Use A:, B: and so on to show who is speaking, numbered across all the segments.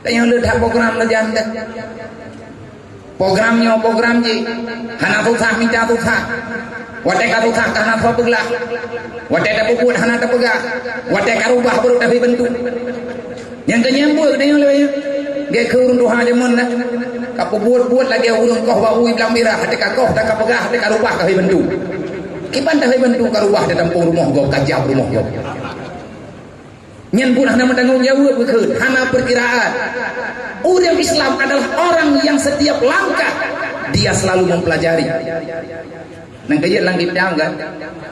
A: tanya lu dah program la janda program je hana tu sah minta tu sah wate ka tu sah kana tho peglah wate ta puput hana ta pegah wate ka rubah baru tapi bentuk yang kenyambul tanya lu ge kurun doha jamun na ka buat lagi urung koh wa ui bilang mirah hati ka koh ta ka pegah hati ka rubah ka bentuk kiban ta bentuk ka rubah dalam rumah go ka jauh rumah go nyen pun hana menanggung jawab bekeun hana perkiraan. Orang Islam adalah orang yang setiap langkah dia selalu mempelajari. Nang kaya langit daun kan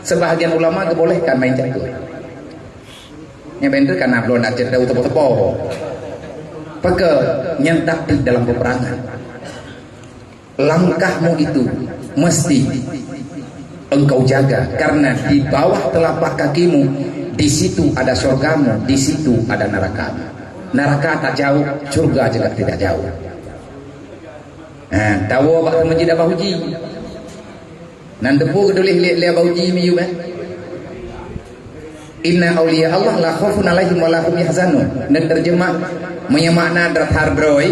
A: sebahagian ulama kebolehkan main catur. Nya bener kan belum nak cerita tepo-tepo. Peke nyen taktik dalam peperangan. Langkahmu itu mesti engkau jaga karena di bawah telapak kakimu di situ ada surgamu, di situ ada nerakamu. Neraka tak jauh, surga juga tidak jauh. Tahu waktu masjid Abah Huji. Nan depu kedulih lihat Abah Huji miyu kan. Inna awliya Allah la khaufun alaihim wa la hum yahzanun. Dan terjemah menyemakna hardroi.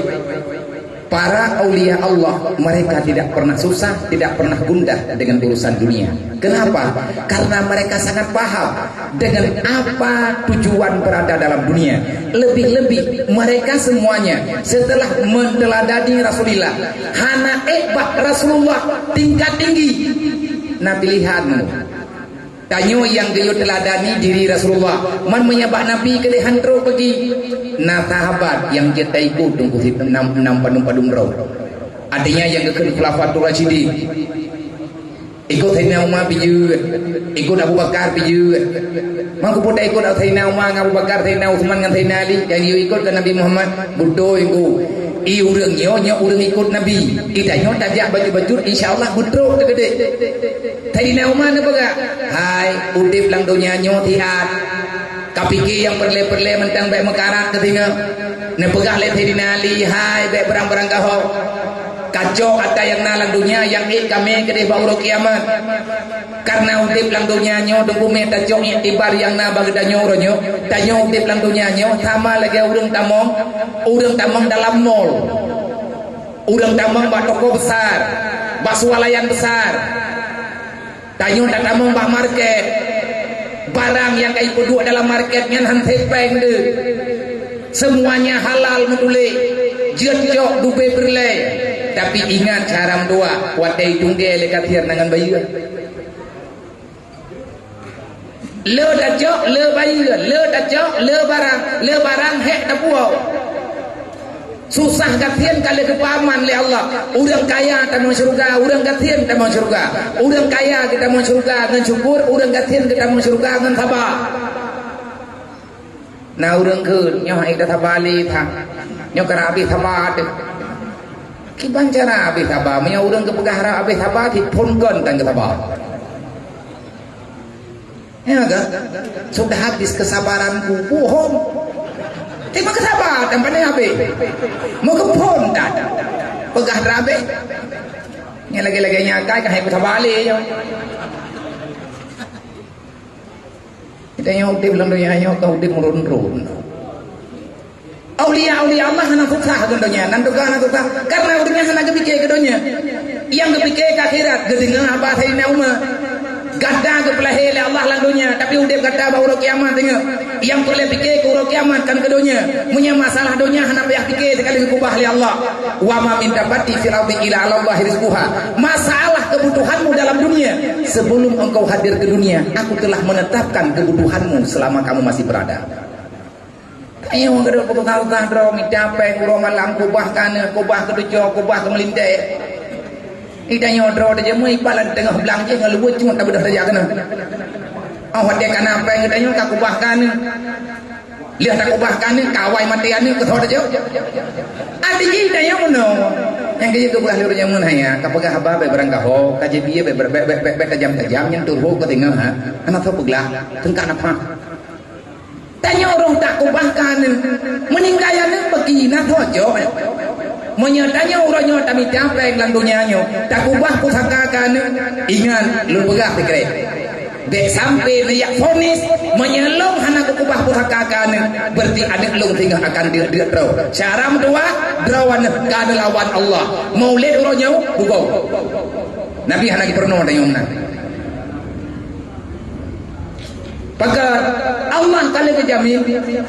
A: Para aulia Allah mereka tidak pernah susah, tidak pernah gundah dengan urusan dunia. Kenapa? Karena mereka sangat paham dengan apa tujuan berada dalam dunia. Lebih-lebih mereka semuanya setelah meneladani Rasulullah, hana Rasulullah tingkat tinggi. Nah pilihanmu. Tanyo yang geyo teladani diri Rasulullah man menyabak Nabi ke hantro pergi na sahabat yang kita ikut tunggu enam padung roh artinya yang ke khulafatul rasyidin ikut Sayyidina Umar piju ikut Abu Bakar piju mangku pun ikut Sayyidina Umar Abu Bakar Sayyidina Utsman dengan Sayyidina Ali yang ikut ke Nabi Muhammad budo iku urang nyo urang ikut Nabi kita nyo tajak baju-baju insyaallah budo gede Sayyidina Umar apa gak? Hai, udip lang dunia nyo tihat. Kapiki yang perle-perle mentang baik mekarat ketinggal. Ne pegah le Sayyidina Ali, hai baik berang-berang kaho. Kacau kata yang nalang dunia yang kami kedih bauro kiamat. Karena udip lang dunia nyo tunggu meta jong itibar yang na bagi danyo ronyo. Danyo udip lang dunia nyo sama lagi urang tamong dalam mall. Urang tamong bak toko besar, bak swalayan besar. Tanyo tak tamong bak market. Barang yang kai duduk dalam market ngan hantai peng de. Semuanya halal mendule. Jejok dube berle. Tapi ingat cara doa, wadai tungge le kathir nangan bayu. Le dajok, le bayu, le dajok, le barang hek tapuau. Susah kathian kali kepaman le Allah. Urang kaya kita mau surga, urang kathian kita mau surga. Urang kaya kita mau surga dengan syukur, urang kathian kita mau surga dengan sabar. Nah urang keun nyoh kita tabali tha. Nyoh kara abi sabar. Kiban cara abi sabar, nya urang kepegahara abi sabar dipun-gon tang sabar. Ya enggak? Sudah habis kesabaranku, bohong. Terima kesabar dan pandai habis. Mau kepon tak? Pegah rabe. Yang lagi-lagi nyakai kan hai balik yo. Kita yang udip dalam dunia yo kau udip merun-run. Aulia Allah hana susah ke dunia, nan tuga hana susah karena urangnya hana kepikir ke dunia. Yang kepikir ke akhirat, gedengan apa Sayyidina Umar. Gada ke pelahir Allah lang dunia, tapi udip gada baru kiamat tengok. Yang boleh fikir ke urang kiamat kan ke dunia. Punya masalah dunia hana payah fikir sekali kubah li Allah. Wa ma min dabati fil ardi illa 'ala Allah rizquha. Masalah kebutuhanmu dalam dunia sebelum engkau hadir ke dunia, aku telah menetapkan kebutuhanmu selama kamu masih berada. Ayo ngero kebutuhan dro midape urang malam kubah kana kubah kedujo kubah kemelinte. Ida nyodro de jemu ipalan tengah belang je ngaluwe cuma tak bedah saja kana. Awak dia kana apa yang danyo ka kubahkan. Lihat tak kubahkan kawai matian ke thod je. Adi ji danyo mono. Yang ke ke belah lur jamun haya ka pegah haba be barang kaho ka je biye be kejam-kejam yang turho ke tengah ha. Ana tho peglah tengka napa. Tanya orang tak kubahkan meninggayan pergi na thojo. Menyatanya orangnya tak minta apa yang lang dunia nyo tak ubah pusaka kan ingat lu pegah fikir dek sampai nayak fonis menyelong hana kukubah pusaka akan berarti adik long tinggal akan dia draw syaram dua drawan kada lawan Allah mau lihat uronya bugau Nabi hana pernah ada yang pagar Allah kali kejamin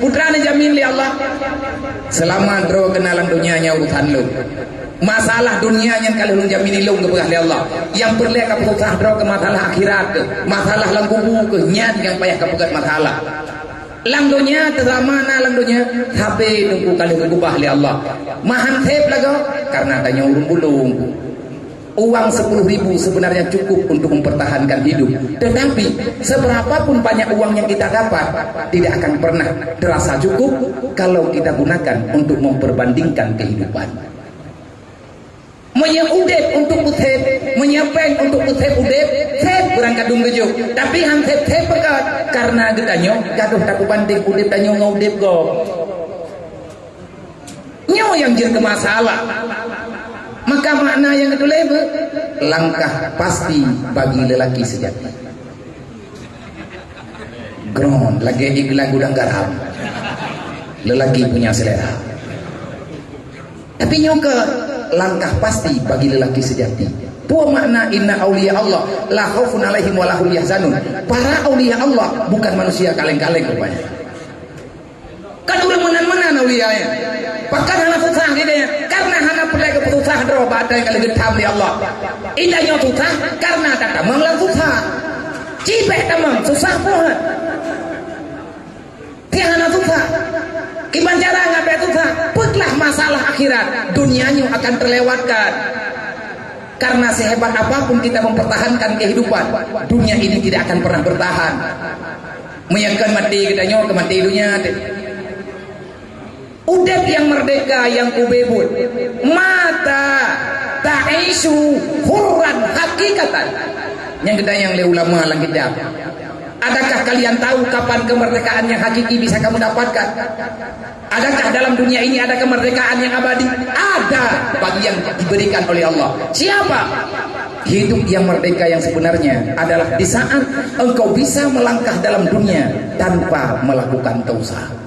A: putranya jamin li Allah selama draw kenalan dunianya urusan lu masalah dunia yang kali lu jamin lu kepegang li Allah yang berlek ke putrah draw ke masalah akhirat ke masalah lang kubu ke nyat yang payah kepegang masalah lang dunia terlamana lang dunia tapi nunggu kali kegubah li Allah mahan tep lago karena tanya urung bulung uang 10.000 sebenarnya cukup untuk mempertahankan hidup, tetapi seberapapun banyak uang yang kita dapat tidak akan pernah terasa cukup kalau kita gunakan untuk memperbandingkan kehidupan. Menyebudep untuk utep, menyepeng untuk utep udep, tep kurang kadung gejo. Tapi han tep pekat karena getanyo gaduh tak banding udep tanyo ngaudep go. Nyo yang jadi masalah. Maka makna yang kedua langkah pasti bagi lelaki sejati. Ground lagi iklan gudang garam. Lelaki punya selera. Tapi nyoka langkah pasti bagi lelaki sejati. Puan makna inna auliya Allah la khaufun alaihim wa lahum yahzanun. Para auliya Allah bukan manusia kaleng-kaleng rupanya. Kan udah menan-menan auliyanya. Bahkan hana susah gitu ya. Karena hana perlu keputusan doa badai kalau getam di Allah. Indahnya susah karena tak tamang lah susah. Cipek tamang susah pun. Dia hana susah. Gimana cara ngapain susah? Putlah masalah akhirat. Dunianya akan terlewatkan. Karena sehebat apapun kita mempertahankan kehidupan, dunia ini tidak akan pernah bertahan. Meyakinkan mati kita nyawa kemati dunia. Udep yang merdeka yang kubebut mata ta'isu hurran hakikatan yang kita yang le ulama lang kitab. Adakah kalian tahu kapan kemerdekaan yang hakiki bisa kamu dapatkan? Adakah dalam dunia ini ada kemerdekaan yang abadi? Ada bagi yang diberikan oleh Allah. Siapa? Hidup yang merdeka yang sebenarnya adalah di saat engkau bisa melangkah dalam dunia tanpa melakukan dosa.